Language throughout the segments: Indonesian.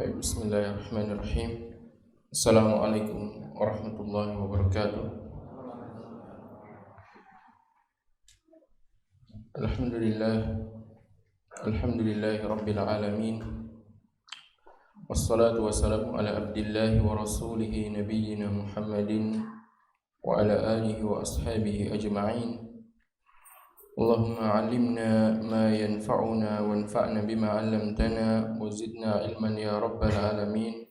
Bismillahirrahmanirrahim. Assalamualaikum warahmatullahi wabarakatuh. Alhamdulillahi rabbil alamin. Wassalatu wassalamu ala abdillahi wa rasulihi nabiyyina Muhammadin wa ala alihi wa ashabihi ajma'in. Allahumma 'allimna ma yanfa'una wanfa'na bima 'allamtana wa zidna 'ilman ya rabbal alamin.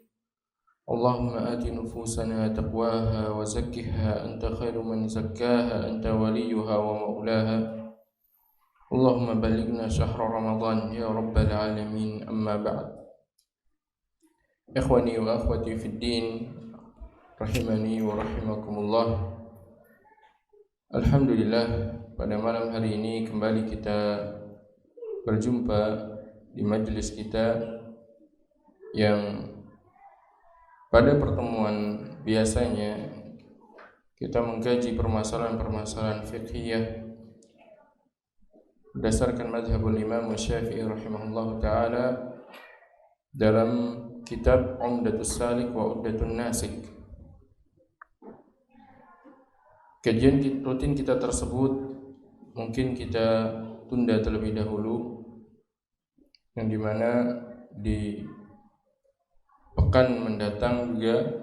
Allahumma ati nufusana taqwaha wa zakkiha anta khairu man zakkaha anta waliyuha wa maulaha. Allahumma ballighna syahra Ramadan ya rabbal alamin. Amma ba'd. Ikhwani wa akhwati fid din, rahimani wa rahimakumullah. Alhamdulillah, pada malam hari ini kembali kita berjumpa di majelis kita yang pada pertemuan biasanya kita mengkaji permasalahan-permasalahan fiqhiyah berdasarkan mazhabul Imam Syafi'i rahimahullah ta'ala dalam kitab Umdatus Salik wa Uddatun Nasik. Kajian rutin kita tersebut mungkin kita tunda terlebih dahulu, yang dimana di pekan mendatang juga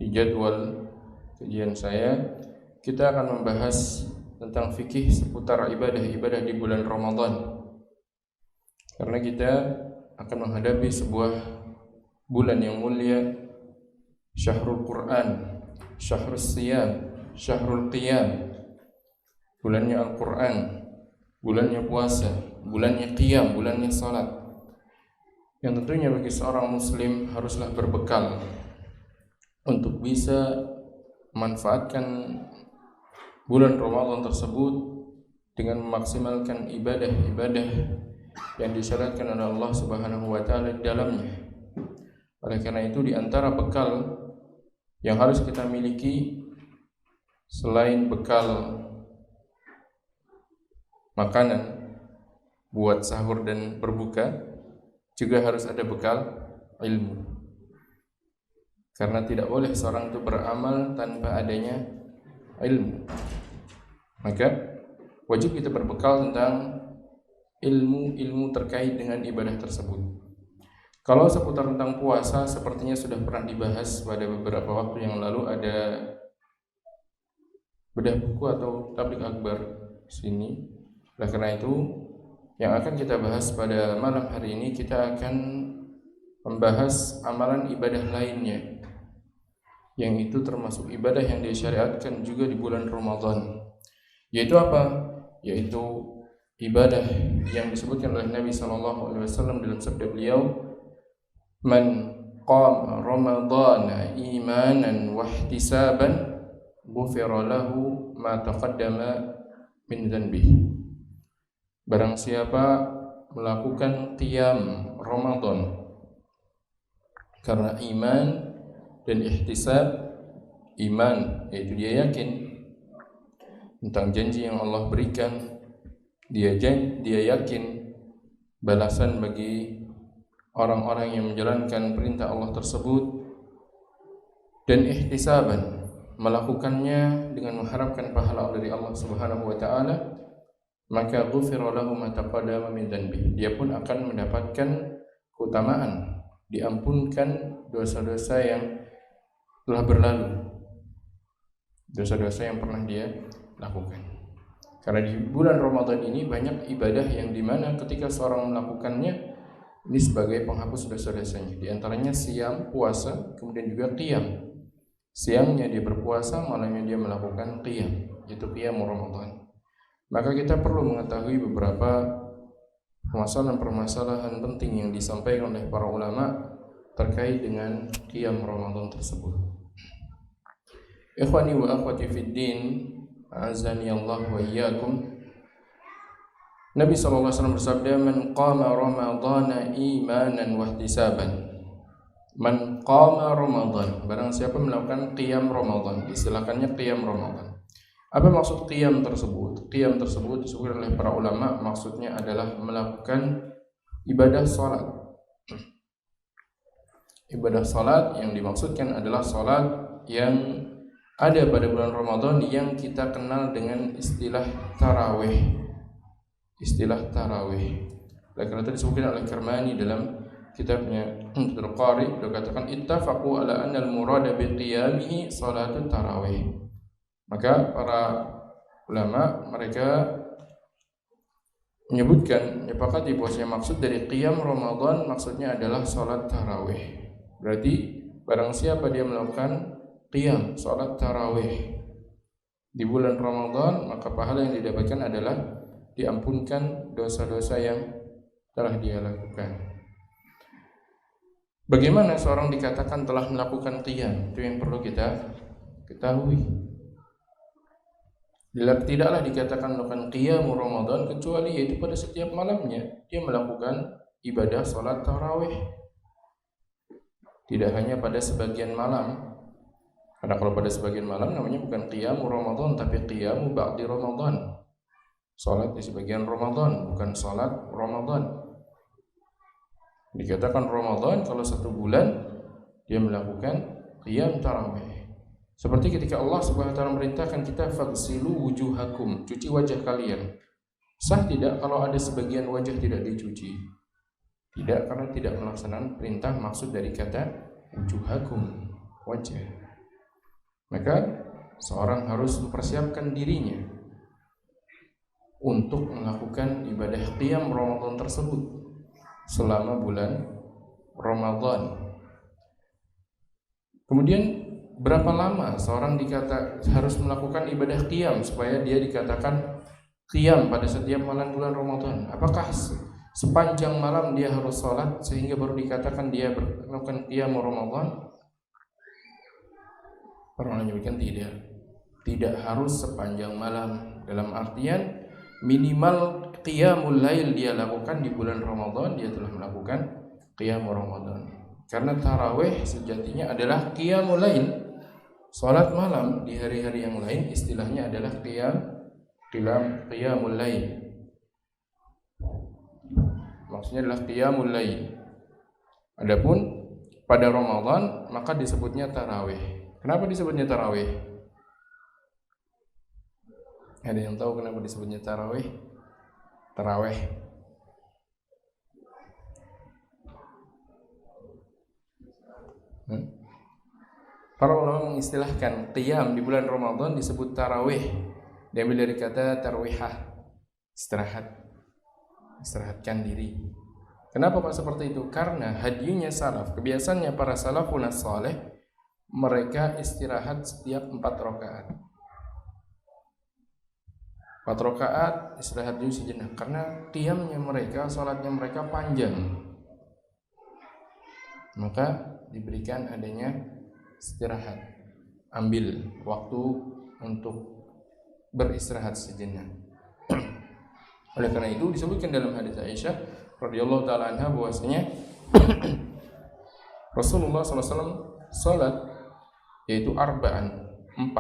di jadwal kajian saya kita akan membahas tentang fikih seputar ibadah-ibadah di bulan Ramadan, karena kita akan menghadapi sebuah bulan yang mulia, Syahrul Quran, Syahrul Siyam, Syahrul Qiyam, bulannya Al-Quran, bulannya puasa, bulannya qiyam, bulannya salat, yang tentunya bagi seorang muslim haruslah berbekal untuk bisa memanfaatkan bulan Ramadan tersebut dengan memaksimalkan ibadah-ibadah yang disyaratkan oleh Allah Subhanahu wa taala di dalamnya. Oleh karena itu, di antara bekal yang harus kita miliki selain bekal makanan buat sahur dan berbuka, juga harus ada bekal ilmu. Karena tidak boleh seorang itu beramal tanpa adanya ilmu. Maka wajib kita berbekal tentang ilmu terkait dengan ibadah tersebut. Kalau seputar tentang puasa, sepertinya sudah pernah dibahas pada beberapa waktu yang lalu, ada bedah buku atau tablik akbar sini. Oleh karena itu, yang akan kita bahas pada malam hari ini, kita akan membahas amalan ibadah lainnya, yang itu termasuk ibadah yang disyariatkan juga di bulan Ramadan. Yaitu apa? Yaitu ibadah yang disebutkan oleh Nabi SAW dalam sabda beliau, "Man qama Ramadana imanan wa ihtisaban ghufira lahu ma taqaddama min dhanbihi." Barang siapa melakukan qiyam Ramadan karena iman dan ihtisab, iman yaitu dia yakin tentang janji yang Allah berikan, dia yakin balasan bagi orang-orang yang menjalankan perintah Allah tersebut, dan ihtisaban, melakukannya dengan mengharapkan pahala dari Allah Subhanahu wa taala, maka ghufira lahu ma taqaddama min dhanbi, dia pun akan mendapatkan keutamaan, diampunkan dosa-dosa yang telah berlalu, dosa-dosa yang pernah dia lakukan. Karena di bulan Ramadan ini banyak ibadah yang dimana ketika seorang melakukannya ini sebagai penghapus dosa-dosanya. Di antaranya siam, puasa, kemudian juga qiyam. Siangnya dia berpuasa, malamnya dia melakukan qiyam, yaitu qiyam Ramadan. Maka kita perlu mengetahui beberapa permasalahan-permasalahan penting yang disampaikan oleh para ulama terkait dengan qiyam Ramadan tersebut. Ikhwani wa akhwati fid din, a'azzani Allah wa iyyakum. Nabi SAW bersabda, "Man qama Ramadana imanan wa ihtisaban." Man qama Ramadan, barang siapa melakukan qiyam Ramadan, istilahkannya qiyam Ramadan. Apa maksud qiyam tersebut? Qiyam tersebut disebutkan oleh para ulama, maksudnya adalah melakukan ibadah salat Ibadah salat yang dimaksudkan adalah salat yang ada pada bulan Ramadan yang kita kenal dengan istilah tarawih. Istilah tarawih. Oleh karena itu disebutkan oleh Kirmani dalam kitabnya Umdatul Qari, beliau katakan ittafaqu ala anna al-murada bi qiyamihi salatut tarawih. Maka para ulama mereka menyebutkan nyepakati bahwasanya maksud dari qiyam Ramadan maksudnya adalah salat tarawih. Berarti barang siapa dia melakukan qiyam salat tarawih di bulan Ramadan, maka pahala yang didapatkan adalah diampunkan dosa-dosa yang telah dia lakukan. Bagaimana seorang dikatakan telah melakukan qiyam? Itu yang perlu kita ketahui. Tidaklah dikatakan melakukan qiyam Ramadan kecuali yaitu pada setiap malamnya dia melakukan ibadah salat tarawih. Tidak hanya pada sebagian malam. Karena kalau pada sebagian malam namanya bukan qiyam Ramadan tapi qiyam ba'di Ramadan. Salat di sebagian Ramadan, bukan salat Ramadan. Dikatakan Ramadan kalau satu bulan dia melakukan qiyam tarawih. Seperti ketika Allah Subhanahu wa taala merintahkan kita faghsilu wujuhakum, cuci wajah kalian. Sah tidak kalau ada sebagian wajah tidak dicuci? Tidak, karena tidak melaksanakan perintah maksud dari kata wujuhakum, wajah. Maka seorang harus mempersiapkan dirinya untuk melakukan ibadah qiyam Ramadan tersebut selama bulan Ramadan. Kemudian berapa lama seorang harus melakukan ibadah qiyam supaya dia dikatakan qiyam pada setiap malam bulan Ramadan? Apakah sepanjang malam dia harus sholat sehingga baru dikatakan dia melakukan qiyam Ramadan? Orang menyebutkan tidak harus sepanjang malam, dalam artian minimal qiyamul lail dia lakukan di bulan Ramadan, dia telah melakukan qiyam Ramadan. Karena tarawih sejatinya adalah qiyamul lail, salat malam. Di hari-hari yang lain istilahnya adalah qiyamul lail. Maksudnya adalah qiyamul lail. Adapun pada Ramadan maka disebutnya tarawih. Kenapa disebutnya tarawih? Ada yang tahu kenapa disebutnya tarawih? Tarawih. Para ulama mengistilahkan qiyam di bulan Ramadan disebut tarawih. Diambil dari kata tarwihah, istirahatkan diri. Kenapa Pak seperti itu? Karena hadiyunya salaf, kebiasaannya para salafun saleh, mereka istirahat setiap 4 rakaat. 4 rakaat istirahat dulu sejenak, karena qiyamnya mereka, salatnya mereka panjang. Maka diberikan adanya istirahat. Ambil waktu untuk beristirahat sejenak. Oleh karena itu disebutkan dalam hadis Aisyah radhiyallahu taala anha bahwasanya Rasulullah SAW salat yaitu arba'an, 4.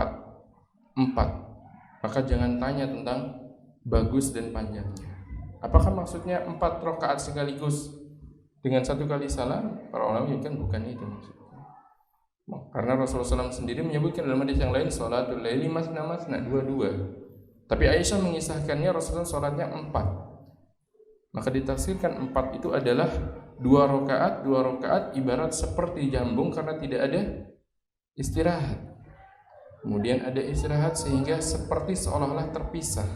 Maka jangan tanya tentang bagus dan panjangnya. Apakah maksudnya 4 rakaat sekaligus dengan 1 kali salam? Para ulama menyebutkan bukan itu maksudnya. Karena Rasulullah SAW sendiri menyebutkan dalam hadis yang lain salatul laili masna 2. Tapi Aisyah mengisahkannya Rasulullah salatnya 4. Maka ditafsirkan 4 itu adalah 2 rakaat ibarat seperti jambung karena tidak ada istirahat. Kemudian ada istirahat sehingga seperti seolah-olah terpisah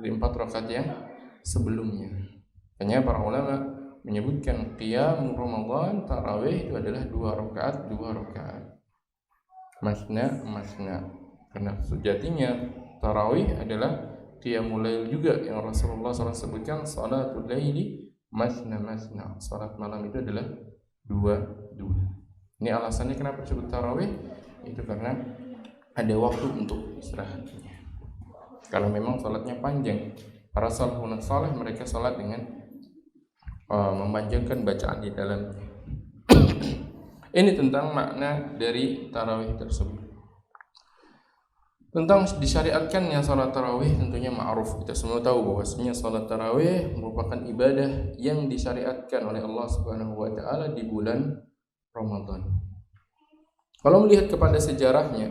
dari 4 rakaat yang sebelumnya. Makanya para ulama menyebutkan qiyam Ramadan tarawih itu adalah 2 rakaat. Masna. Karena sejatinya tarawih adalah qiyamul lail juga yang Rasulullah SAW sebutkan salatul laili masna. Salat malam itu adalah 2. Ini alasannya kenapa disebut tarawih, itu karena ada waktu untuk istirahatnya. Kalau memang salatnya panjang, para salafun saleh mereka salat dengan memanjangkan bacaan di dalamnya. Ini tentang makna dari tarawih tersebut. Tentang disyariatkannya salat tarawih tentunya ma'ruf. Kita semua tahu bahwasanya salat tarawih merupakan ibadah yang disyariatkan oleh Allah Subhanahu wa taala di bulan Ramadan. Kalau melihat kepada sejarahnya,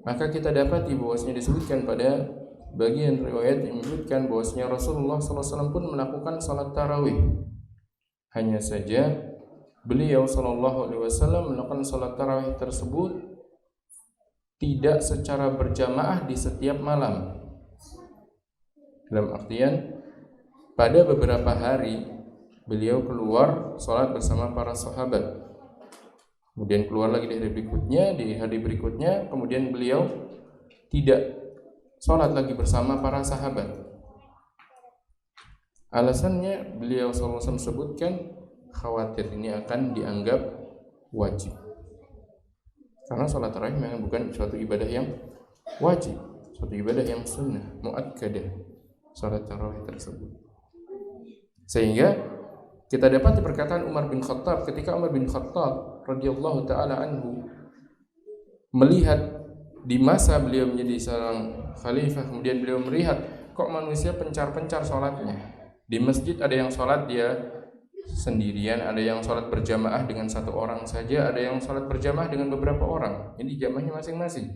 maka kita dapati bahwasanya disebutkan pada bagian riwayat yang menyebutkan bahwasanya Rasulullah SAW pun melakukan salat tarawih. Hanya saja beliau SAW melakukan salat tarawih tersebut tidak secara berjamaah di setiap malam. Dalam artian pada beberapa hari beliau keluar salat bersama para sahabat. Kemudian keluar lagi di hari berikutnya, kemudian beliau tidak sholat lagi bersama para sahabat. Alasannya beliau SAW sebutkan khawatir ini akan dianggap wajib. Karena sholat tarawih memang bukan suatu ibadah yang wajib, suatu ibadah yang sunnah, muakkadah, sholat tarawih tersebut. Sehingga kita dapat perkataan Umar bin Khattab ketika Umar bin Khattab radhiyallahu taala anhu melihat di masa beliau menjadi seorang khalifah, kemudian beliau melihat kok manusia pencar-pencar sholatnya. Di masjid ada yang sholat dia sendirian, ada yang sholat berjamaah dengan satu orang saja, ada yang sholat berjamaah dengan beberapa orang. Ini jamaahnya masing-masing.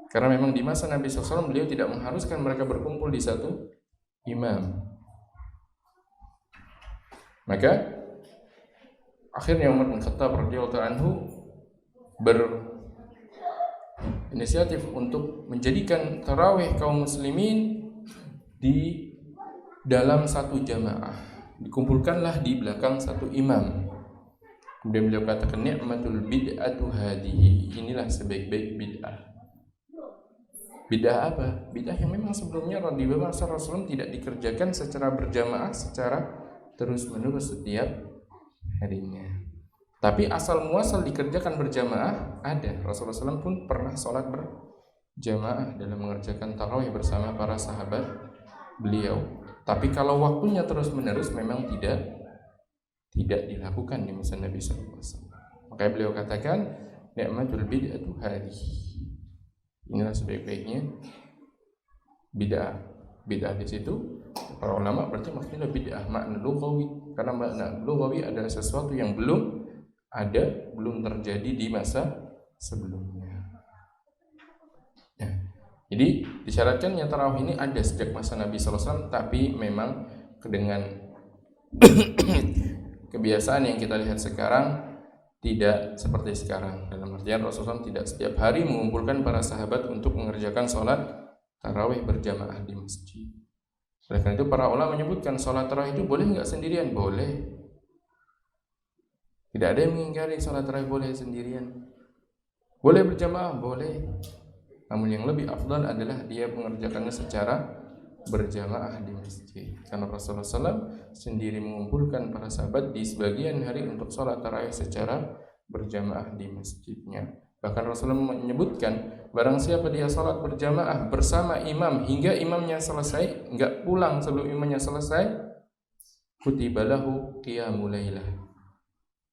Karena memang di masa Nabi SAW beliau tidak mengharuskan mereka berkumpul di satu imam. Maka akhirnya Umar bin Khattab radhiyallahu anhu berinisiatif untuk menjadikan tarawih kaum muslimin di dalam satu jamaah. Dikumpulkanlah di belakang satu imam. Kemudian beliau katakan ni'matul bid'atu hadhihi. Inilah sebaik-baik bid'ah. Bid'ah apa? Bid'ah yang memang sebelumnya di masa Rasulullah tidak dikerjakan secara berjamaah, secara terus-menerus setiap harinya. Tapi asal muasal dikerjakan berjamaah ada. Rasulullah SAW pun pernah sholat berjamaah dalam mengerjakan tarawih bersama para sahabat beliau. Tapi kalau waktunya terus-menerus memang tidak dilakukan di masa Nabi SAW. Makanya beliau katakan ni'matul bid'atu hadhihi. Inilah sebaik-baiknya bid'ah. Bid'ah di situ para ulama berarti maksudnya bid'ah makna lughawi, karena makna lughawi adalah sesuatu yang belum terjadi di masa sebelumnya. Ya. Jadi disyaratkannya tarawih ini ada sejak masa Nabi SAW, tapi memang dengan kebiasaan yang kita lihat sekarang tidak seperti sekarang. Dalam artian Rasulullah tidak setiap hari mengumpulkan para sahabat untuk mengerjakan sholat tarawih berjamaah di masjid. Oleh karena itu para ulama menyebutkan sholat tarawih itu boleh nggak sendirian? Boleh. Tidak ada yang mengingkari sholat tarawih boleh sendirian. Boleh berjamaah? Boleh. Namun yang lebih afdal adalah dia mengerjakannya secara berjamaah di masjid. Karena Rasulullah SAW sendiri mengumpulkan para sahabat di sebagian hari untuk sholat tarawih secara berjamaah di masjidnya. Bahkan Rasulullah menyebutkan barang siapa dia salat berjamaah bersama imam hingga imamnya selesai, enggak pulang sebelum imamnya selesai, kutiba lahu qiyamul lailah.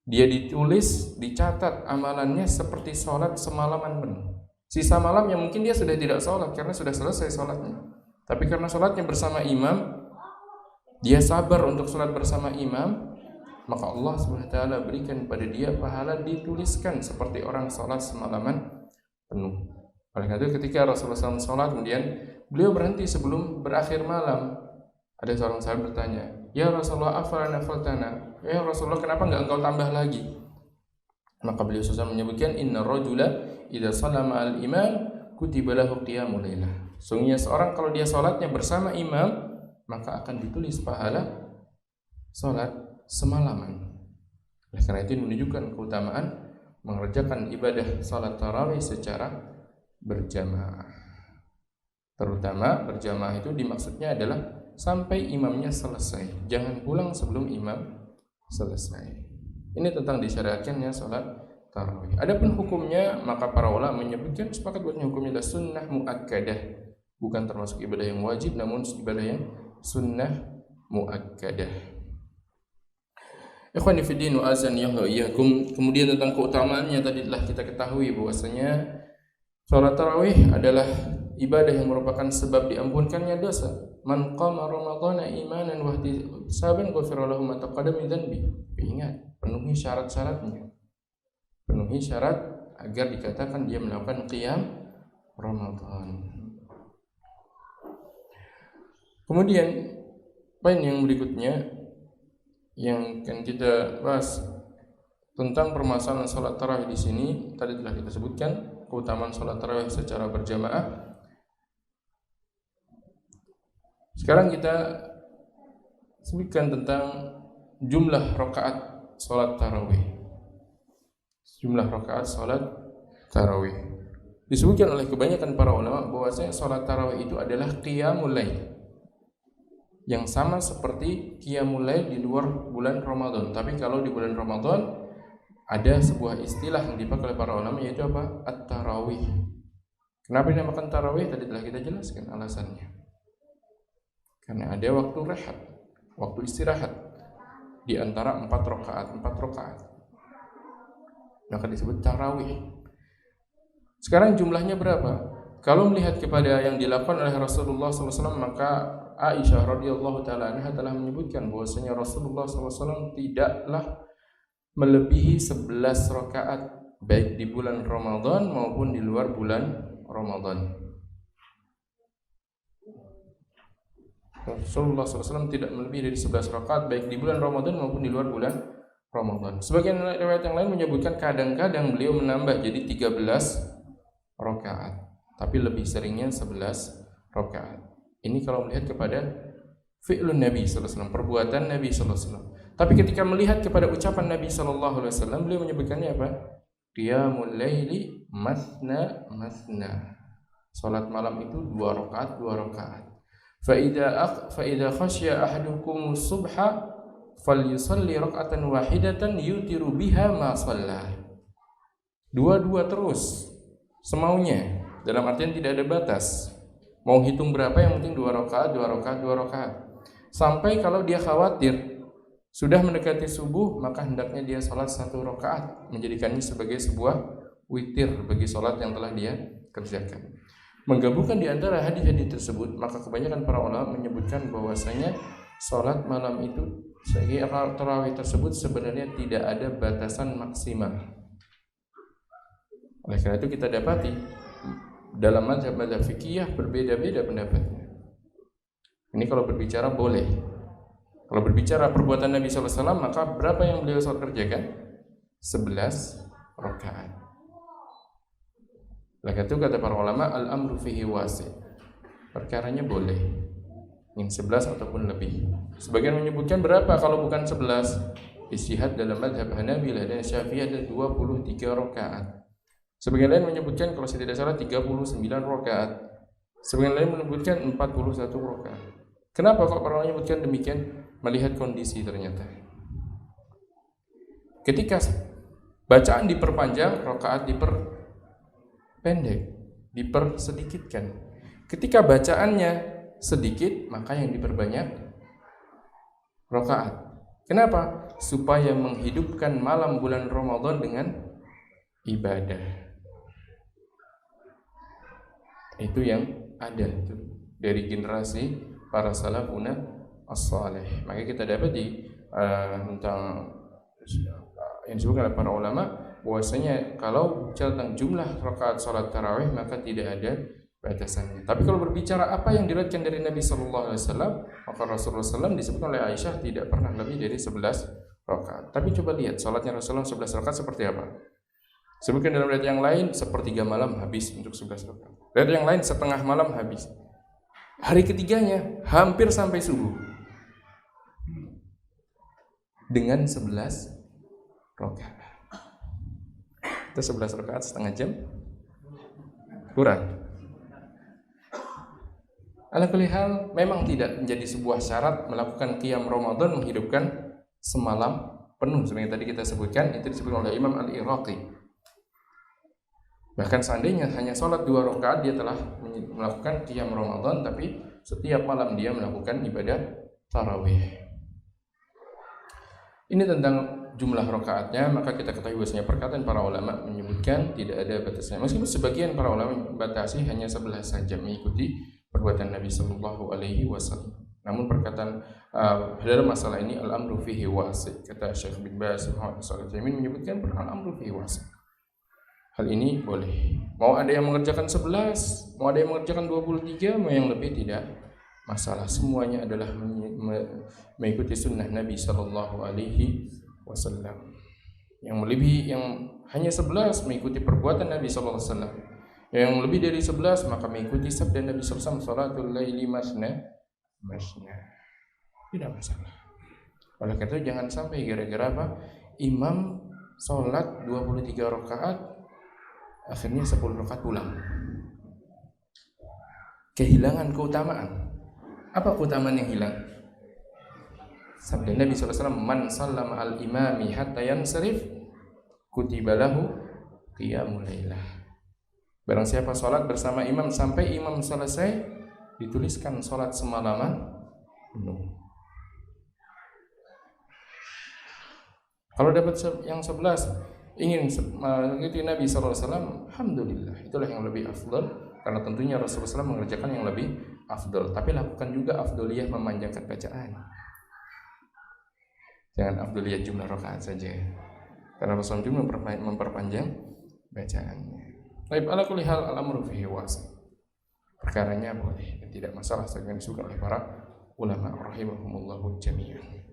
Dia ditulis, dicatat amalannya seperti salat semalaman penuh. Sisa malam yang mungkin dia sudah tidak salat karena sudah selesai salatnya. Tapi karena salatnya bersama imam, dia sabar untuk salat bersama imam, maka Allah SWT berikan pada dia pahala dituliskan seperti orang sholat semalaman penuh. Oleh karena itu ketika Rasulullah SAW sholat, kemudian beliau berhenti sebelum berakhir malam. Ada seorang sahabat bertanya, ya Rasulullah afalana faltana, ya Rasulullah kenapa enggak engkau tambah lagi? Maka beliau SAW menyebutkan inna rajula idza shallama al imam kutiba lahu qiyamul lailah. Sungguhnya seorang kalau dia sholatnya bersama imam, maka akan ditulis pahala sholat semalaman. Oleh karena itu menunjukkan keutamaan mengerjakan ibadah salat tarawih secara berjamaah. Terutama berjamaah itu dimaksudnya adalah sampai imamnya selesai. Jangan pulang sebelum imam selesai. Ini tentang disyariatkannya salat tarawih. Adapun hukumnya, maka para ulama menyebutkan sepakat bahwa hukumnya adalah sunnah muakkadah. Bukan termasuk ibadah yang wajib, namun ibadah yang sunnah muakkadah. Ikhwani fi din wa azan ya iyyakum. Kemudian tentang keutamaannya tadi telah kita ketahui bahwasanya salat tarawih adalah ibadah yang merupakan sebab diampunkannya dosa. Man qama ramadhana imanan wa ihtisaban ghufira lahu ma taqaddama min dhanbi. Ingat, penuhi syarat-syaratnya. penuhi syarat agar dikatakan dia melakukan qiyam Ramadan. Kemudian poin yang berikutnya yang akan kita bahas tentang permasalahan salat tarawih di sini. Tadi telah kita sebutkan keutamaan salat tarawih secara berjamaah. Sekarang kita sebutkan tentang jumlah rakaat salat tarawih. Jumlah rakaat salat tarawih. Disebutkan oleh kebanyakan para ulama bahwasanya salat tarawih itu adalah qiyamul lail, yang sama seperti qiyamul lail di luar bulan Ramadan. Tapi kalau di bulan Ramadan ada sebuah istilah yang dipakai oleh para ulama, yaitu apa? At-tarawih. Kenapa dinamakan tarawih? Tadi telah kita jelaskan alasannya. Karena ada waktu rehat, waktu istirahat di antara 4 rakaat. Maka disebut tarawih. Sekarang jumlahnya berapa? Kalau melihat kepada yang dilakukan oleh Rasulullah SAW, maka Aisyah radhiyallahu taala anha telah menyebutkan bahwasanya Rasulullah SAW tidaklah melebihi 11 rakaat baik di bulan Ramadan maupun di luar bulan Ramadan. Rasulullah SAW tidak melebihi dari 11 rakaat baik di bulan Ramadan maupun di luar bulan Ramadan. Sebagian riwayat yang lain menyebutkan kadang-kadang beliau menambah jadi 13 rakaat, tapi lebih seringnya 11 rakaat. Ini kalau melihat kepada fi'lun Nabi sallallahu alaihi wasallam, perbuatan Nabi sallallahu alaihi wasallam. Tapi ketika melihat kepada ucapan Nabi sallallahu alaihi wasallam, beliau menyebutkannya apa? Qiyamul laili masna. Salat malam itu 2 rakaat. Fa idza khasya ahadukum subha falyusalli rak'atan wahidatan yutiru biha ma shalla. Dua-dua terus semaunya, dalam artian tidak ada batas. Mau hitung berapa, yang penting 2 rakaat. Sampai kalau dia khawatir sudah mendekati subuh, maka hendaknya dia salat 1 rakaat, menjadikannya sebagai sebuah witir bagi salat yang telah dia kerjakan. Menggabungkan di antara hadis-hadis tersebut, maka kebanyakan para ulama menyebutkan bahwasanya salat malam itu sebagai tarawih tersebut sebenarnya tidak ada batasan maksimal. Oleh karena itu kita dapati dalam mazhab-mazhab fikih berbeda-beda pendapatnya. Ini kalau berbicara boleh. Kalau berbicara perbuatan Nabi SAW, maka berapa yang beliau kerjakan? 11 rakaat. Oleh karena itu kata para ulama, al-amru fihi wasi'. Perkaranya boleh. Ingin 11 ataupun lebih. Sebagian menyebutkan berapa kalau bukan 11? Ijtihad dalam mazhab Hanabilah dan Syafi'iyah ada 23 rakaat. Sebagian lain menyebutkan kalau saya tidak salah 39 rakaat. Sebagian lain menyebutkan 41 rakaat. Kenapa kok para ulama menyebutkan demikian? Melihat kondisi ternyata. Ketika bacaan diperpanjang, rakaat diperpendek, dipersedikitkan. Ketika bacaannya sedikit, maka yang diperbanyak rakaat. Kenapa? Supaya menghidupkan malam bulan Ramadan dengan ibadah. Itu yang ada itu dari generasi para salafuna as-salih. Maka kita dapat di tentang yang disebutkan oleh para ulama bahwasanya kalau bicara tentang jumlah rakaat salat tarawih maka tidak ada batasannya. Tapi kalau berbicara apa yang diriwayatkan dari Nabi sallallahu alaihi wasallam, maka Rasulullah SAW disebutkan oleh Aisyah tidak pernah lebih dari 11 rakaat. Tapi coba lihat salatnya Rasulullah 11 rakaat seperti apa. Sebutkan dalam riwayat yang lain sepertiga malam habis untuk 11 rakaat. Riwayat yang lain setengah malam habis. Hari ketiganya hampir sampai subuh. Dengan 11 rakaat. Itu 11 rakaat setengah jam. Kurang. Ala kulli hal memang tidak menjadi sebuah syarat melakukan qiyam Ramadan menghidupkan semalam penuh. Seperti yang tadi kita sebutkan, itu disebutkan oleh Imam Al-Iraqi. Bahkan seandainya hanya sholat 2 rakaat dia telah melakukan qiyam Ramadan, tapi setiap malam dia melakukan ibadah tarawih. Ini tentang jumlah rakaatnya. Maka kita ketahui bahwasanya perkataan para ulama menyebutkan tidak ada batasnya. Meskipun sebagian para ulama membatasi hanya 11 saja mengikuti perbuatan Nabi sallallahu alaihi wasallam. Namun perkataan dalam masalah ini al-amru fihi wasi'. Kata Syekh bin Baz Muhammad sallallahu alaihi wasallam menyebutkan al-amru fihi wasi'. Hal ini boleh. Mau ada yang mengerjakan 11, mau ada yang mengerjakan 23, mau yang lebih tidak masalah. Semuanya adalah mengikuti sunnah Nabi Sallallahu Alaihi Wasallam. Yang melebihi, yang hanya 11 mengikuti perbuatan Nabi Sallallahu Alaihi Wasallam. Yang lebih dari 11 maka mengikuti sabda Nabi Sallallahu Alaihi Wasallam, salatul laili masna masna. Tidak masalah. Oleh karena itu jangan sampai gara-gara apa? Imam sholat 23 rakaat akhirnya 10 rakaat pulang. Kehilangan keutamaan. Apa keutamaan yang hilang? Sabda Nabi sallallahu alaihi wasallam, "Man sallama al-imami hatta yansarif kutiba lahu qiyamul lailah." Barang siapa salat bersama imam sampai imam selesai, dituliskan salat semalaman penuh. Kalau dapat yang 11 ingin mengikuti Nabi sallallahu alaihi wasallam, alhamdulillah, itulah yang lebih afdal karena tentunya Rasulullah SAW mengerjakan yang lebih afdal. Tapi lakukan juga afdaliyah memanjangkan bacaan. Jangan afdaliyah jumlah rakaat saja. Karena Rasulullah juga memperpanjang bacaannya. Baik, ala kulli hal al-amru fihi wasi'. Perkaranya boleh dan tidak masalah sebagaimana disebutkan oleh para ulama rahimahumullahu jami'an.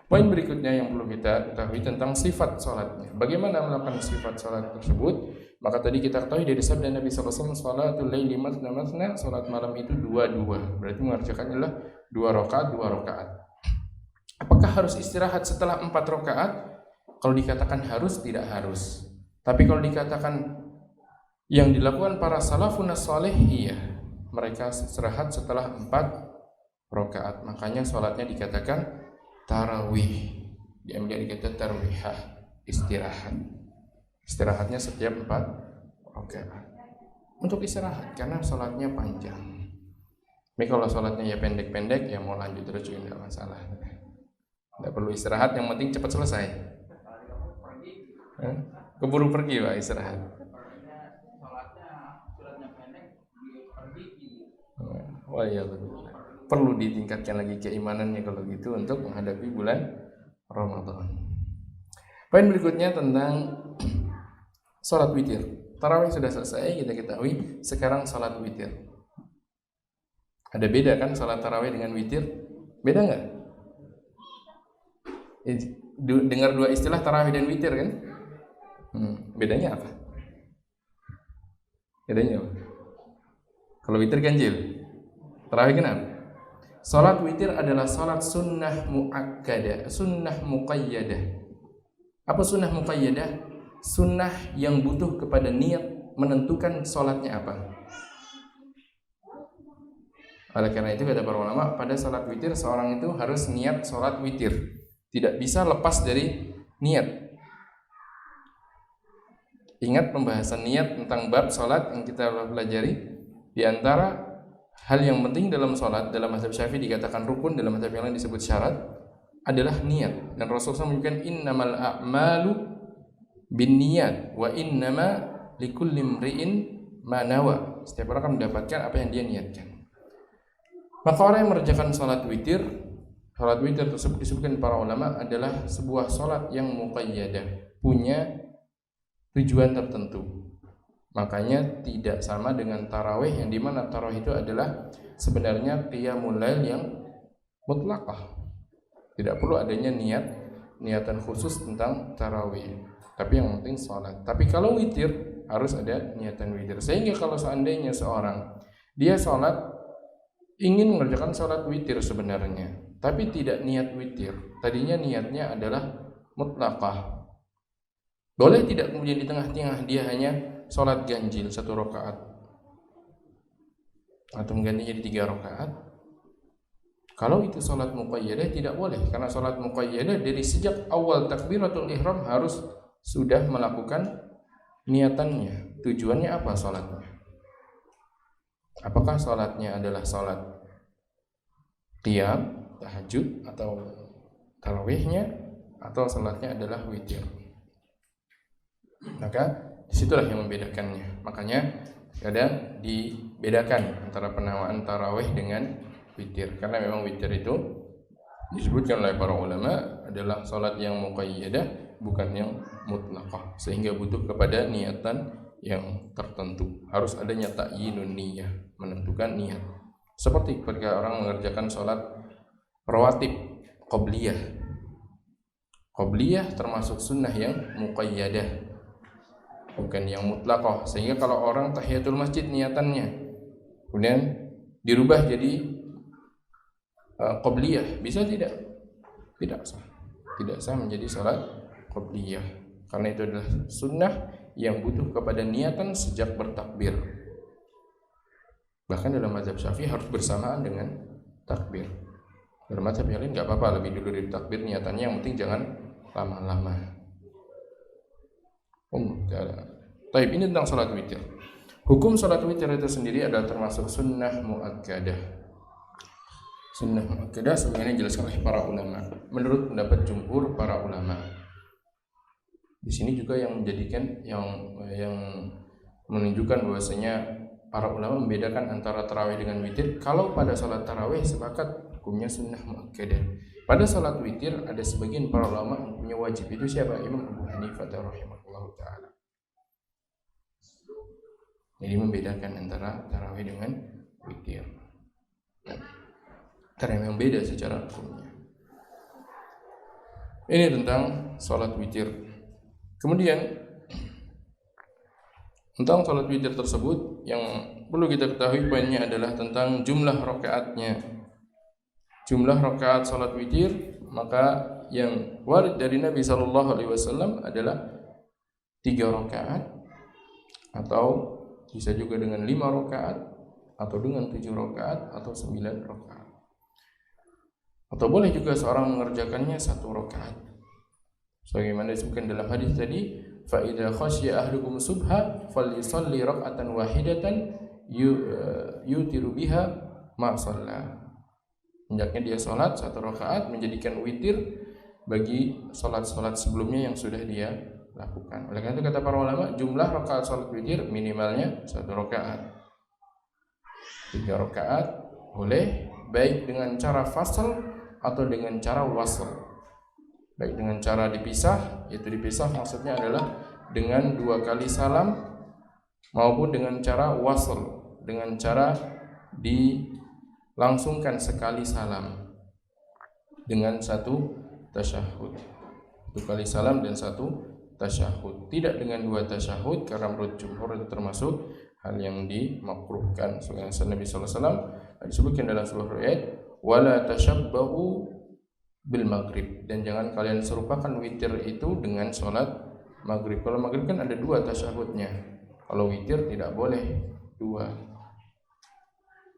Poin berikutnya yang perlu kita ketahui tentang sifat salatnya. Bagaimana melakukan sifat salat tersebut? Maka tadi kita ketahui dari sabda Nabi sallallahu alaihi wasallam, salatul laili masna masna, salat malam itu 2-2. Berarti mengerjakannya adalah 2 rakaat. Apakah harus istirahat setelah 4 rakaat? Kalau dikatakan harus, tidak harus. Tapi kalau dikatakan yang dilakukan para salafun salih, iya, mereka istirahat setelah 4 rakaat. Makanya salatnya dikatakan tarawih. Diambil dari kata tarwihah, istirahat. Istirahatnya setiap 4 rakaat. Untuk istirahat karena salatnya panjang. Tapi kalau salatnya ya pendek-pendek, ya mau lanjut terus juga tidak masalah. Tidak perlu istirahat, yang penting cepat selesai. Keburu pergi Pak istirahat. Wah ya betul. Perlu ditingkatkan lagi keimanannya kalau gitu untuk menghadapi bulan Ramadan. Poin berikutnya tentang salat witir. Tarawih sudah selesai, kita ketahui. Sekarang salat witir. Ada beda kan salat tarawih dengan witir? Beda nggak? Dengar dua istilah tarawih dan witir kan? Bedanya apa? Bedanya apa? Kalau witir ganjil, tarawih kenapa? Salat witir adalah salat sunnah muakkadah, sunnah muqayyadah. Apa sunnah muqayyadah? Sunnah yang butuh kepada niat menentukan salatnya apa. Oleh karena itu kata para ulama, pada salat witir seorang itu harus niat salat witir. Tidak bisa lepas dari niat. Ingat pembahasan niat tentang bab salat yang kita pelajari. Di antara hal yang penting dalam salat, dalam mazhab Syafi'i dikatakan rukun, dalam mazhab yang lain disebut syarat, adalah niat. Dan Rasulullah menyebutkan innamal a'malu binniyat wa innama likulli imri'in ma nawa. Setiap orang akan mendapatkan apa yang dia niatkan. Maka orang yang mengerjakan salat witir tersebut disebutkan para ulama adalah sebuah salat yang muqayyadah, punya tujuan tertentu. Makanya tidak sama dengan tarawih, yang dimana tarawih itu adalah sebenarnya qiyamul lail yang mutlaqah. Tidak perlu adanya niatan khusus tentang tarawih. Tapi yang penting salat. Tapi kalau witir harus ada niatan witir. Sehingga kalau seandainya seorang dia salat ingin mengerjakan salat witir sebenarnya, tapi tidak niat witir. Tadinya niatnya adalah mutlaqah. Boleh tidak kemudian di tengah-tengah dia hanya salat ganjil 1 rakaat atau menggantinya di 3 rakaat. Kalau itu salat muqayyadah tidak boleh, karena salat muqayyadah dari sejak awal takbiratul ihram harus sudah melakukan niatannya. Tujuannya apa salatnya? Apakah salatnya adalah salat qiyam, tahajud atau tarawihnya, atau salatnya adalah witir? Maka disitulah yang membedakannya. Makanya kadang dibedakan antara penamaan tarawih dengan witir, karena memang witir itu disebutkan oleh para ulama adalah salat yang muqayyadah, bukan yang mutlaqah, sehingga butuh kepada niatan yang tertentu. Harus adanya ta'yinun niyah, menentukan niat. Seperti ketika orang mengerjakan salat rawatib qabliyah. Qabliyah termasuk sunnah yang muqayyadah, bukan yang mutlaqah. Sehingga kalau orang tahiyatul masjid niatannya kemudian dirubah jadi qabliyah, bisa tidak? Tidak sah. Tidak sah menjadi salat qabliyah, karena itu adalah sunnah yang butuh kepada niatan sejak bertakbir. Bahkan dalam mazhab Syafi'i harus bersamaan dengan takbir. Dalam mazhab yang lain enggak apa-apa, lebih dulu dari takbir niatannya, yang penting jangan lama-lama. Taib, ini tentang salat witir. Hukum salat witir itu sendiri adalah termasuk sunnah muakkadah. Sunnah muakkadah sebenarnya dijelaskan oleh para ulama. Menurut pendapat jumhur para ulama, di sini juga yang menjadikan yang menunjukkan bahwasanya para ulama membedakan antara tarawih dengan witir. Kalau pada salat tarawih sepakat hukumnya sunnah muakkadah. Pada salat witir ada sebagian para ulama yang punya wajib. Itu siapa? Imam Abu Hanifah rahimahullahu taala. Jadi membedakan antara tarawih dengan witir. Karena memang beda secara hukumnya. Ini tentang salat witir. Kemudian tentang salat witir tersebut yang perlu kita ketahui poinnya adalah tentang jumlah rakaatnya. Jumlah rakaat salat witir, maka yang warid dari Nabi SAW adalah 3 rakaat, atau bisa juga dengan 5 rakaat, atau dengan 7 rakaat, atau 9 rakaat. Atau boleh juga seorang mengerjakannya 1 rakaat. Sebagaimana disebutkan dalam hadis tadi, fa idza khasya ahlukum subha falyusalli rak'atan wahidatan yutiru biha ma shalla. Hendaknya dia salat 1 rakaat, menjadikan witir bagi salat-salat sebelumnya yang sudah dia lakukan. Oleh karena itu kata para ulama, jumlah rakaat salat witir minimalnya 1 rakaat. 3 rakaat boleh, baik dengan cara fasl atau dengan cara wasl. Baik dengan cara dipisah, yaitu dipisah maksudnya adalah dengan 2 kali salam, maupun dengan cara wasl, dengan cara dilangsungkan sekali salam dengan 1 tasyahud. 1 kali salam dan 1 tasyahud. Tidak dengan 2 tasyahud, karena menurut jumhur itu termasuk hal yang dimakruhkan. Sebagaimana Nabi sallallahu alaihi wasallam disebutkan dalam sebuah riwayat, wala tashabbahu bil maghrib, dan jangan kalian serupakan witir itu dengan salat maghrib. Kalau maghrib kan ada 2 tasyahudnya, kalau witir tidak boleh 2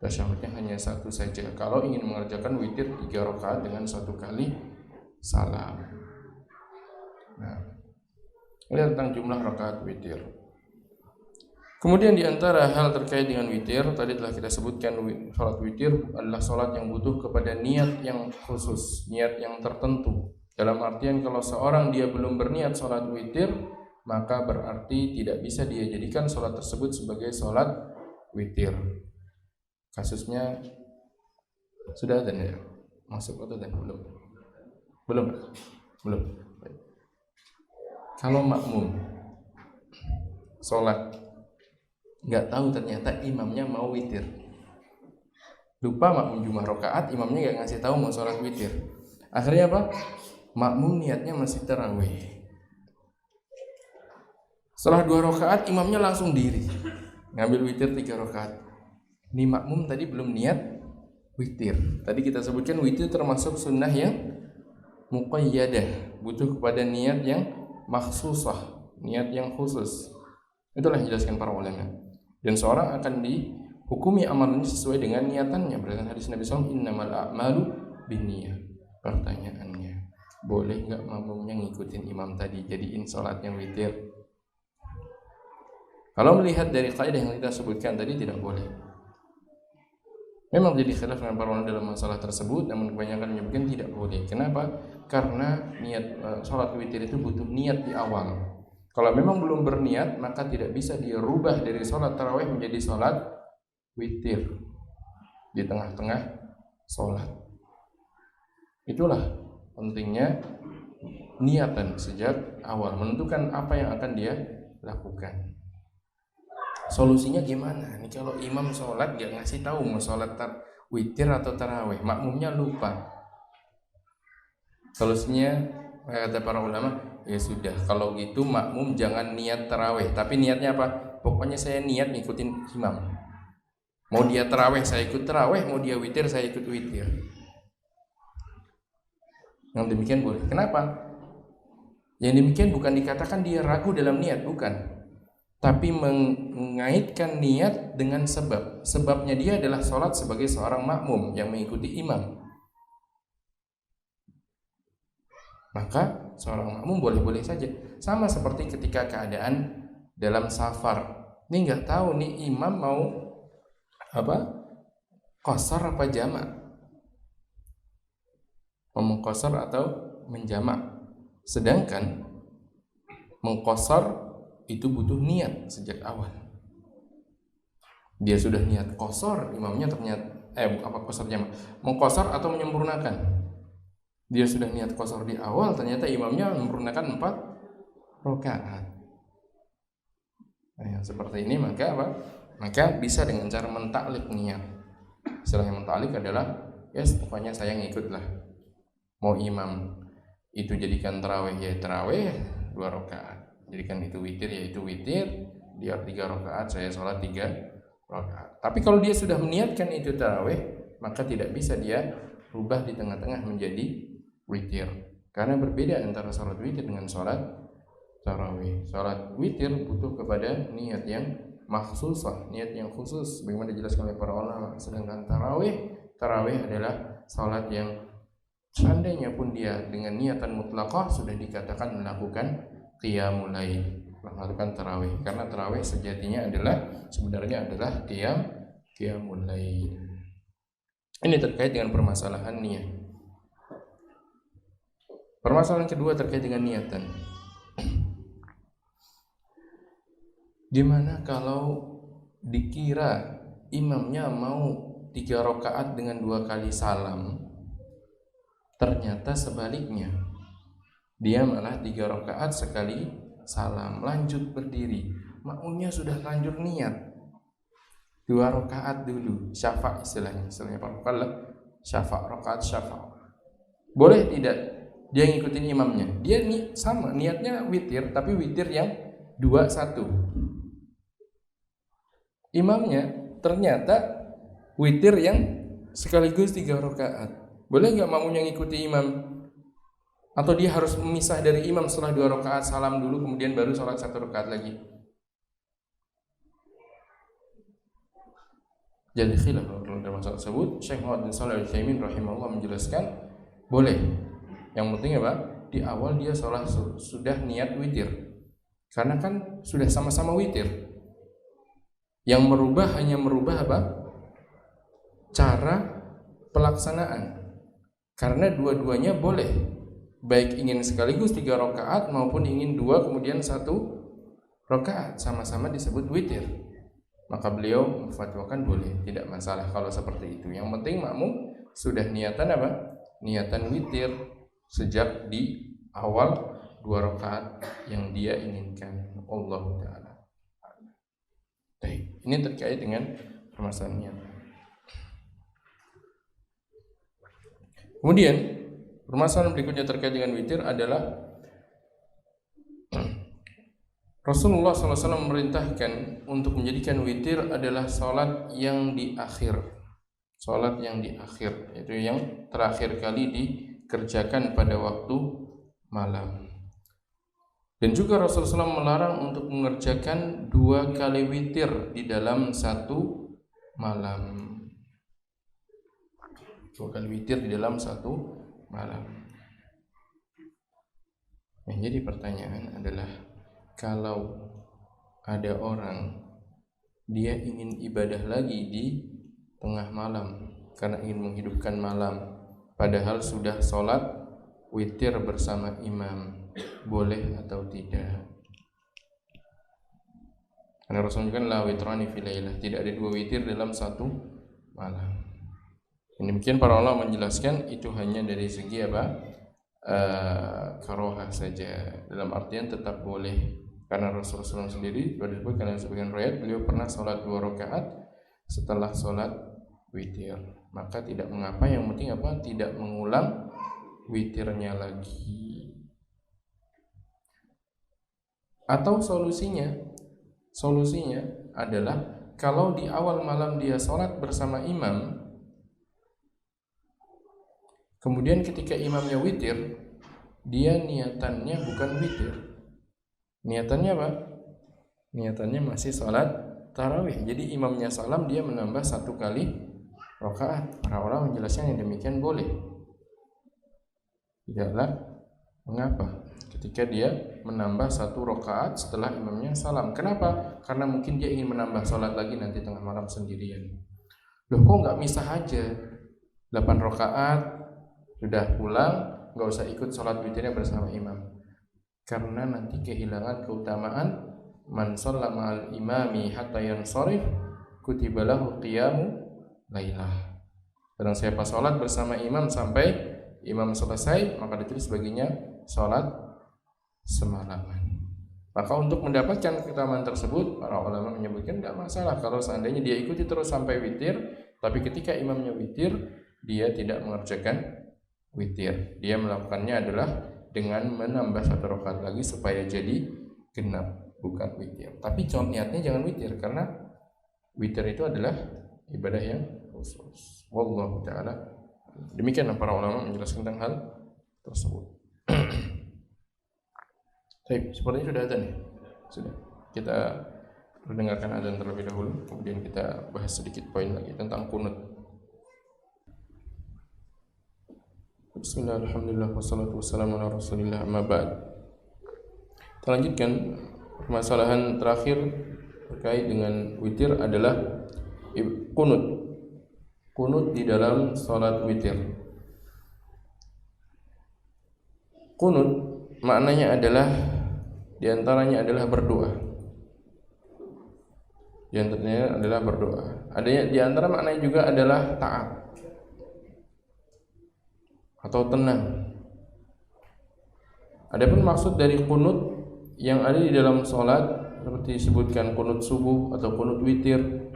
tasyahudnya, hanya 1 saja. Kalau ingin mengerjakan witir 3 rakaat dengan 1 kali salam. Nah, ini tentang jumlah rakaat witir. Kemudian di antara hal terkait dengan witir, tadi telah kita sebutkan, salat witir adalah salat yang butuh kepada niat yang khusus, niat yang tertentu. Dalam artian kalau seorang dia belum berniat salat witir, maka berarti tidak bisa dia jadikan salat tersebut sebagai salat witir. Kasusnya sudah ada ya? Masuk atau dan belum? Belum. Kalau makmum salat nggak tahu ternyata imamnya mau witir, lupa makmum jumlah rakaat, imamnya nggak ngasih tahu mau sholat witir. Akhirnya apa? Makmum niatnya masih tarawih. Setelah 2 rakaat imamnya langsung diri ngambil witir 3 rakaat. Ini makmum tadi belum niat witir. Tadi kita sebutkan witir termasuk sunnah yang muqayyadah, butuh kepada niat yang makhsusah, niat yang khusus. Itulah yang dijelaskan para ulama. Dan seorang akan dihukumi amalannya sesuai dengan niatannya. Berdasarkan hadis Nabi SAW, innamal a'malu binniyah. Pertanyaannya, boleh nggak makmumnya ngikutin imam tadi, jadiin sholatnya witir? Kalau melihat dari kaidah yang kita sebutkan tadi, tidak boleh. Memang jadi khilaf dengan para ulama dalam masalah tersebut, namun kebanyakan menyebutkan tidak boleh. Kenapa? Karena niat sholat witir itu butuh niat di awal. Kalau memang belum berniat, maka tidak bisa dirubah dari sholat tarawih menjadi sholat witir di tengah-tengah sholat. Itulah pentingnya niatan sejak awal, menentukan apa yang akan dia lakukan. Solusinya gimana? Nih kalau imam sholat gak ngasih tahu mau sholat witir atau taraweh, makmumnya lupa. Solusinya kata para ulama, ya sudah, kalau gitu makmum jangan niat taraweh, tapi niatnya apa? Pokoknya saya niat ngikutin imam. Mau dia taraweh saya ikut taraweh, mau dia witir saya ikut witir. Yang demikian boleh. Kenapa? Yang demikian bukan dikatakan dia ragu dalam niat, bukan. Tapi mengaitkan niat dengan sebab. Sebabnya dia adalah sholat sebagai seorang makmum yang mengikuti imam. Maka seorang makmum boleh-boleh saja. Sama seperti ketika keadaan dalam safar. Ini nggak tahu nih imam mau apa? Qasar apa jamak? Mau mengqasar atau menjamak. Sedangkan mengqasar itu butuh niat sejak awal. Dia sudah niat qasar, imamnya ternyata qasar jamak. Mengqasar atau menyempurnakan. Dia sudah niat qasar di awal, ternyata imamnya menyempurnakan 4 rakaat. Nah, yang seperti ini maka apa? Maka bisa dengan cara mentaklik niat. Istilah yang mentaklik adalah pokoknya saya ngikutlah. Mau imam itu jadikan tarawih ya tarawih 2 rakaat. Jadikan itu witir ya itu witir, dia 3 rakaat, saya sholat 3 rakaat. Tapi kalau dia sudah meniatkan itu tarawih, maka tidak bisa dia rubah di tengah-tengah menjadi witir. Karena berbeda antara sholat witir dengan sholat tarawih. Sholat witir butuh kepada niat yang makhsusah, niat yang khusus, bagaimana dijelaskan oleh para ulama. Sedangkan tarawih adalah sholat yang seandainya pun dia dengan niatan mutlaqah sudah dikatakan melakukan qiyamul lail, melakukan tarawih. Karena tarawih sejatinya sebenarnya adalah qiyamul lail. Ini terkait dengan permasalahan niat. Permasalahan kedua terkait dengan niatan. Gimana kalau dikira imamnya mau 3 rakaat dengan 2 kali salam, ternyata sebaliknya dia malah 3 rakaat sekali salam, lanjut berdiri. Makmumnya sudah lanjut niat 2 rakaat dulu, syafa' istilahnya para syafa' rakaat syafa'. Boleh tidak dia ngikutin imamnya? Dia sama niatnya witir, tapi witir yang 2-1. Imamnya ternyata witir yang sekaligus 3 rakaat. Boleh nggak makmumnya ngikuti imam? Atau dia harus memisah dari imam setelah 2 rakaat salam dulu kemudian baru sholat 1 rakaat lagi? Jadi khilaf dalam masalah tersebut. Syekh Muhammad bin Shalih Al-Utsaimin rahimahullah menjelaskan boleh. Yang penting apa? Di awal dia sholat sudah niat witir. Karena kan sudah sama-sama witir. Yang hanya merubah apa? Cara pelaksanaan. Karena dua-duanya boleh. Baik ingin sekaligus 3 rakaat maupun ingin 2 kemudian 1 rakaat, sama-sama disebut witir. Maka beliau memfatwakan boleh, tidak masalah kalau seperti itu. Yang penting makmum sudah niatan apa? Niatan witir sejak di awal 2 rakaat yang dia inginkan. Allah Ta'ala. Baik, ini terkait dengan permasalahan niat. Kemudian permasalahan berikutnya terkait dengan witir adalah Rasulullah SAW memerintahkan untuk menjadikan witir adalah salat yang di akhir. Salat yang di akhir, yaitu yang terakhir kali dikerjakan pada waktu malam. Dan juga Rasulullah SAW melarang untuk mengerjakan 2 kali witir di dalam 1 malam. 2 kali witir di dalam 1 malam. Yang jadi pertanyaan adalah, kalau ada orang dia ingin ibadah lagi di tengah malam karena ingin menghidupkan malam, padahal sudah sholat witir bersama imam, boleh atau tidak? Karena Rasulullah kan la witrani fi lailah, tidak ada 2 witir dalam 1 malam. Demikian para ulama menjelaskan itu hanya dari segi apa? Karohah saja, dalam artian tetap boleh, karena Rasulullah SAW sendiri sudah disebutkan dalam sebagian riwayat beliau pernah sholat 2 rakaat setelah sholat witir, maka tidak mengapa, yang penting apa? Tidak mengulang witirnya lagi. Atau solusinya adalah kalau di awal malam dia sholat bersama imam, kemudian ketika imamnya witir, dia niatannya bukan witir. Niatannya apa? Niatannya masih sholat tarawih. Jadi imamnya salam, dia menambah 1 kali rakaat. Para ulama menjelaskan yang demikian boleh. Tidaklah mengapa ketika dia menambah 1 rakaat setelah imamnya salam. Kenapa? Karena mungkin dia ingin menambah sholat lagi nanti tengah malam sendirian. Loh, kok nggak misah aja 8 rakaat sudah pulang, nggak usah ikut sholat witirnya bersama imam? Karena nanti kehilangan keutamaan man shalla ma'al imami hatta yansharif kutiba lahu qiyamu lailah. Barang siapa sholat bersama imam sampai imam selesai, maka ditulis baginya sholat semalaman. Maka untuk mendapatkan keutamaan tersebut, para ulama menyebutkan tidak masalah kalau seandainya dia ikuti terus sampai witir, tapi ketika imamnya witir, dia tidak mengerjakan witir. Dia melakukannya adalah dengan menambah 1 rakaat lagi supaya jadi genap, bukan witir. Tapi niatnya jangan witir, karena witir itu adalah ibadah yang khusus. Wallahu ta'ala. Demikianlah para ulama menjelaskan tentang hal tersebut. Baik, sepertinya sudah adzan ya? Sudah. Kita mendengarkan adzan terlebih dahulu, kemudian kita bahas sedikit poin lagi tentang kunut. Bismillah, alhamdulillah, wassalatu wassalamu ala rasulillah, amma ba'd. Kita lanjutkan permasalahan terakhir terkait dengan witir adalah kunut. Kunut di dalam salat witir. Kunut maknanya adalah, diantaranya adalah berdoa. Diantaranya adalah berdoa. Adanya diantara maknanya juga adalah taat atau tenang. Adapun maksud dari kunut yang ada di dalam salat seperti disebutkan kunut subuh atau kunut witir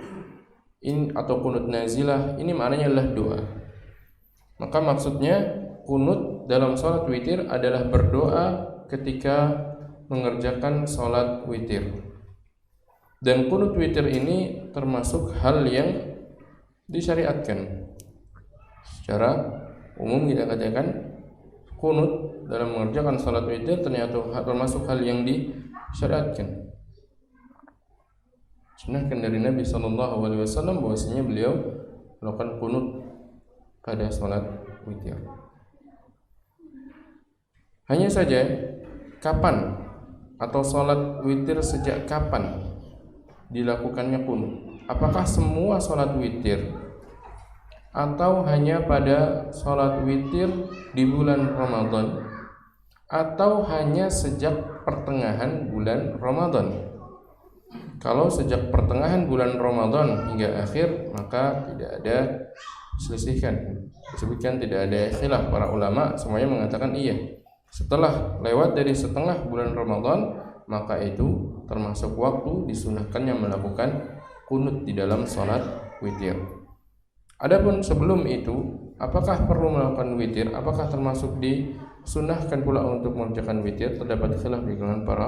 atau kunut nazilah, ini maknanya adalah doa. Maka maksudnya kunut dalam salat witir adalah berdoa ketika mengerjakan salat witir. Dan kunut witir ini termasuk hal yang disyariatkan. Secara umum kita katakan kunut dalam mengerjakan salat witir ternyata termasuk hal yang disyariatkan. Sunahkan dari Nabi SAW bahwasanya beliau melakukan kunut pada salat witir. Hanya saja kapan atau salat witir sejak kapan dilakukannya kunut? Apakah semua salat witir atau hanya pada salat witir di bulan Ramadan, atau hanya sejak pertengahan bulan Ramadan? Kalau sejak pertengahan bulan Ramadan hingga akhir, maka tidak ada selisihkan. Disebutkan tidak ada khilaf, para ulama semuanya mengatakan iya. Setelah lewat dari setengah bulan Ramadan, maka itu termasuk waktu disunahkannya melakukan kunut di dalam salat witir. Adapun sebelum itu, apakah perlu melakukan witir? Apakah termasuk disunahkan pula untuk mengerjakan witir? Terdapat khilaf di kalangan para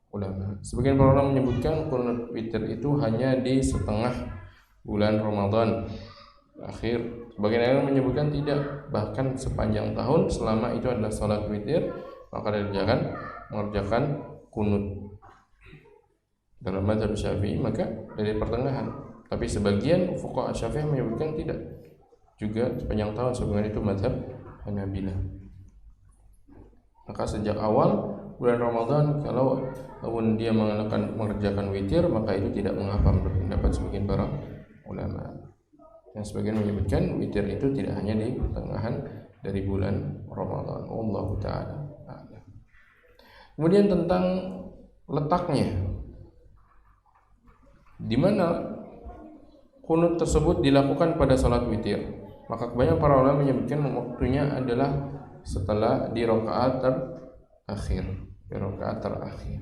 ulama. Sebagian para ulama menyebutkan kunut witir itu hanya di setengah bulan Ramadan akhir. Sebagian ulama menyebutkan tidak, bahkan sepanjang tahun selama itu adalah salat witir, maka dikerjakan mengerjakan kunut. Dalam mazhab Syafi'i maka dari pertengahan. Tapi sebagian fuqaha Syafi'i menyebutkan tidak, juga sepanjang tahun, sebenarnya itu mazhab Hanabilah. Maka sejak awal bulan Ramadan kalau dia mengerjakan witir, maka itu tidak mengapa menurut pendapat sebagian para ulama. Yang sebagian menyebutkan witir itu tidak hanya di pertengahan dari bulan Ramadan. Wallahu ta'ala a'lam. Kemudian tentang letaknya, di mana kunut tersebut dilakukan pada salat witir. Maka kebanyakan para ulama menyebutkan waktunya adalah setelah di rakaat terakhir, di rakaat terakhir.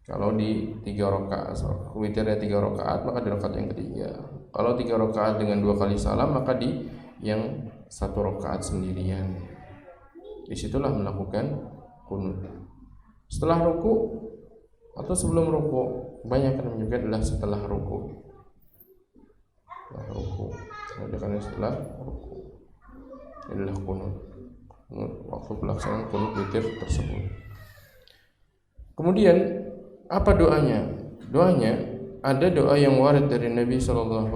Kalau di 3 rakaat, witirnya 3 rakaat, maka di rakaat yang ketiga. Kalau 3 rakaat dengan 2 kali salam, maka di yang 1 rakaat sendirian. Disitulah melakukan kunut. Setelah ruku atau sebelum ruku, banyak yang menyebutkan adalah setelah ruku. Setelah ruku, setelah ruku adalah kunut. Waktu pelaksanaan kunut witir tersebut. Kemudian apa doanya? Doanya ada doa yang warid dari Nabi SAW,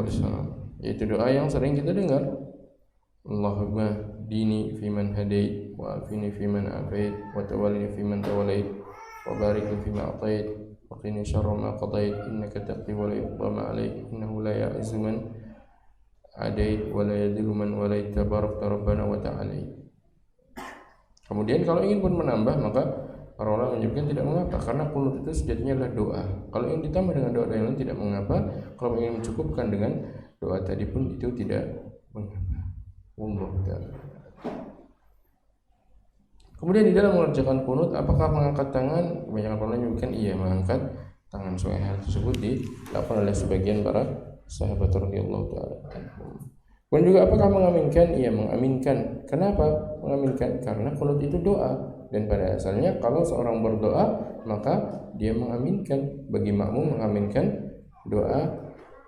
yaitu doa yang sering kita dengar. Allahumma dini fiman hadait, wa afini fiman afait, wa tawallini fiman tawallait, wa barik li fima atait, wa qini syarra ma qadait, innaka taqdi wa la yuqda ma alaik, innahu la ya'izzu man adait wa la yadhillu man walait, tabarakta rabbana wa ta'ala. Kemudian kalau ingin pun menambah, maka para ulama menyebutkan tidak mengapa, karena kunut itu sejatinya adalah doa. Kalau ingin ditambah dengan doa yang lain tidak mengapa. Kalau ingin mencukupkan dengan doa tadi pun itu tidak mengapa. Wallahu ta'ala. Kemudian di dalam mengerjakan kunut, apakah mengangkat tangan? Kebanyakan para ulama menyebutkan iya, mengangkat tangan. Soal hal tersebut dilakukan oleh sebagian para sahabat radhiyallahu ta'ala. Dan juga apakah mengaminkan? Iya, mengaminkan. Kenapa mengaminkan? Karena kunut itu doa, dan pada asalnya kalau seorang berdoa maka dia mengaminkan. Bagi makmum mengaminkan doa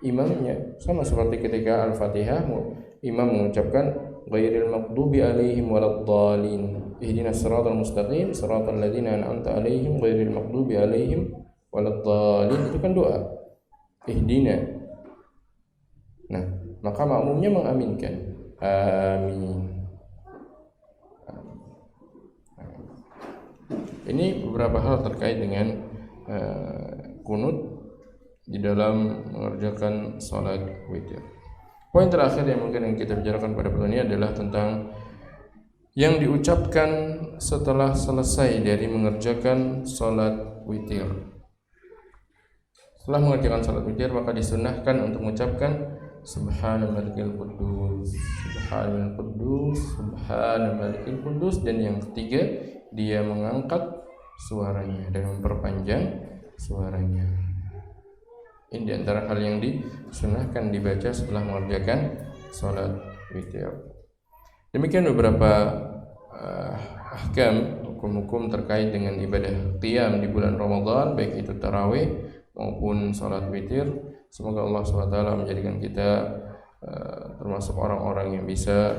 imamnya, sama seperti ketika Al-Fatihah imam mengucapkan ghairil maghdubi alaihim waladdallin, ihdinas siratal mustaqim siratal ladzina an'amta alaihim ghairil maghdubi alaihim waladdallin. Itu kan doa ihdina. Nah, maka makmumnya mengaminkan, amin. Ini beberapa hal terkait dengan kunut di dalam mengerjakan salat witir. Poin terakhir yang mungkin kita bicarakan pada pertemuan ini adalah tentang yang diucapkan setelah selesai dari mengerjakan salat witir. Setelah mengerjakan salat witir, maka disunahkan untuk mengucapkan Subhana malikil quddus, Subhana quddus, Subhana malikil quddus. Dan yang ketiga, dia mengangkat suaranya dan memperpanjang suaranya. Ini di antara hal yang disunahkan dibaca setelah mengerjakan salat witir. Demikian beberapa ahkam, hukum-hukum terkait dengan ibadah qiyam di bulan Ramadan, baik itu tarawih maupun salat witir. Semoga Allah SWT menjadikan kita termasuk orang-orang yang bisa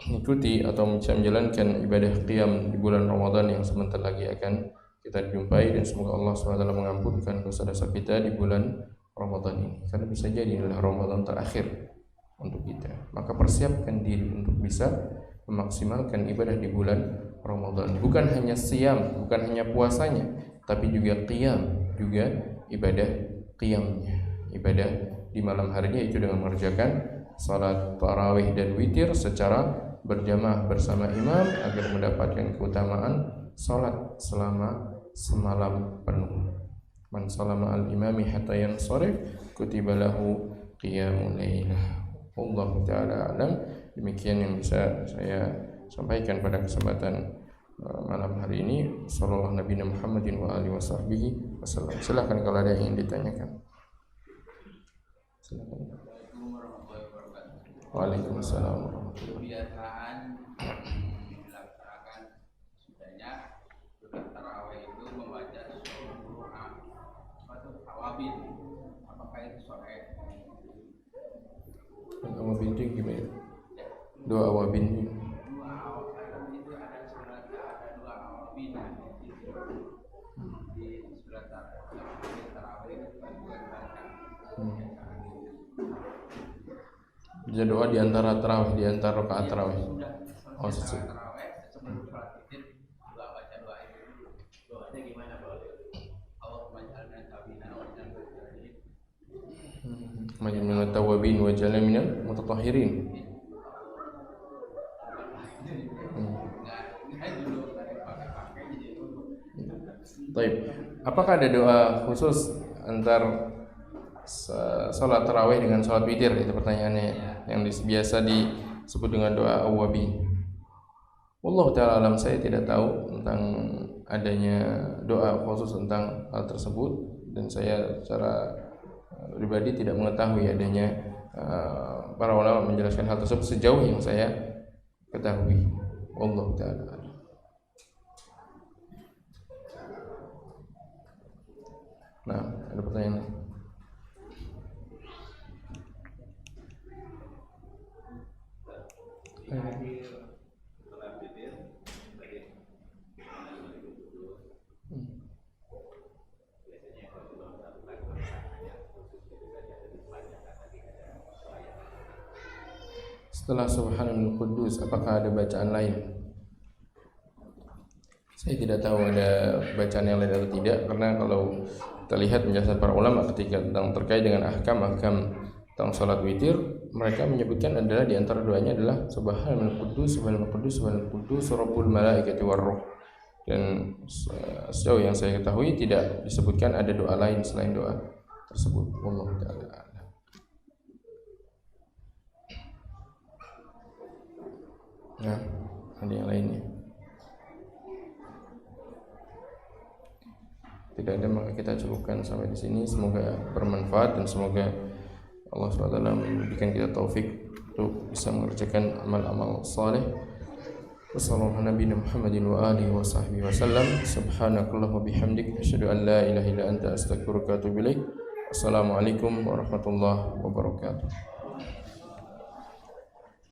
mengikuti atau bisa menjalankan ibadah qiyam di bulan Ramadan yang sebentar lagi akan kita jumpai, dan semoga Allah SWT mengampunkan dosa-dosa kita di bulan Ramadan ini, karena bisa jadi adalah Ramadan terakhir untuk kita. Maka persiapkan diri untuk bisa memaksimalkan ibadah di bulan Ramadan. Bukan hanya siyam, bukan hanya puasanya, tapi juga qiyam, juga ibadah qiyamnya, ibadah di malam harinya, itu dengan mengerjakan salat tarawih dan witir secara berjamaah bersama imam agar mendapatkan keutamaan salat selama semalam penuh. Man salama al-imami hatta yansarif kutiba lahu qiyamul lailah. Wallahu ta'ala alam. Demikian yang bisa saya sampaikan pada kesempatan malam hari ini. Sallallahu Nabi Muhammadin wa alihi wasallam. Silakan kalau ada yang ingin ditanyakan. Silakan. Waalaikumsalam warahmatullahi wabarakatuh. Dilaksanakan sudahnya surat tarawih itu membaca surah awabin. Apakah itu sahih? Awabin itu gimana? Doa awabin itu. Dua awabin itu ada surat, ada dua awabin di surat tarawih itu juga dibaca. Bisa doa di antara tarawih, di antara rakaat tarawih. Oh, sesudah tarawih sebelum sholat witir juga baca doa itu. Doanya gimana, Bro? Allahumma ij'alna tawabina wa ij'alna mutahhirin. Majnun tawabin wa ij'alna minal mutatahhirin. Baik. Apakah ada doa khusus antar salat tarawih dengan salat witir, itu pertanyaannya yang biasa disebut dengan doa awwabin. Wallahu ta'ala alam, saya tidak tahu tentang adanya doa khusus tentang hal tersebut, dan saya secara pribadi tidak mengetahui adanya para ulama menjelaskan hal tersebut sejauh yang saya ketahui. Wallahu ta'ala alam. Nah, ada pertanyaan lain? Setelah Subhanal Quddus, apakah ada bacaan lain? Saya tidak tahu ada bacaan yang lain atau tidak, karena kalau kita lihat penjelasan para ulama ketika tentang terkait dengan ahkam tentang salat witir, mereka menyebutkan adalah di antara doanya adalah Subhanal Quddus, Subhanal Quddus, Subhanal Quddus, Rabbul Malaikati Warruh. Dan sejauh yang saya ketahui tidak disebutkan ada doa lain selain doa tersebut. Wallahu ta'ala. Nah, ada yang lainnya? Tidak ada, maka kita cukupkan sampai di sini. Semoga bermanfaat dan semoga Allah SWT memberikan kita taufik untuk bisa mengerjakan amal-amal saleh. Wassalamualaikum warahmatullahi Muhammadin wa alihi wa sahbihi wasallam. Subhanakallahumma bihamdik, asyhadu an la ilaha illa anta, astaghfiruka wa atubu ilaik. Assalamualaikum warahmatullahi wabarakatuh.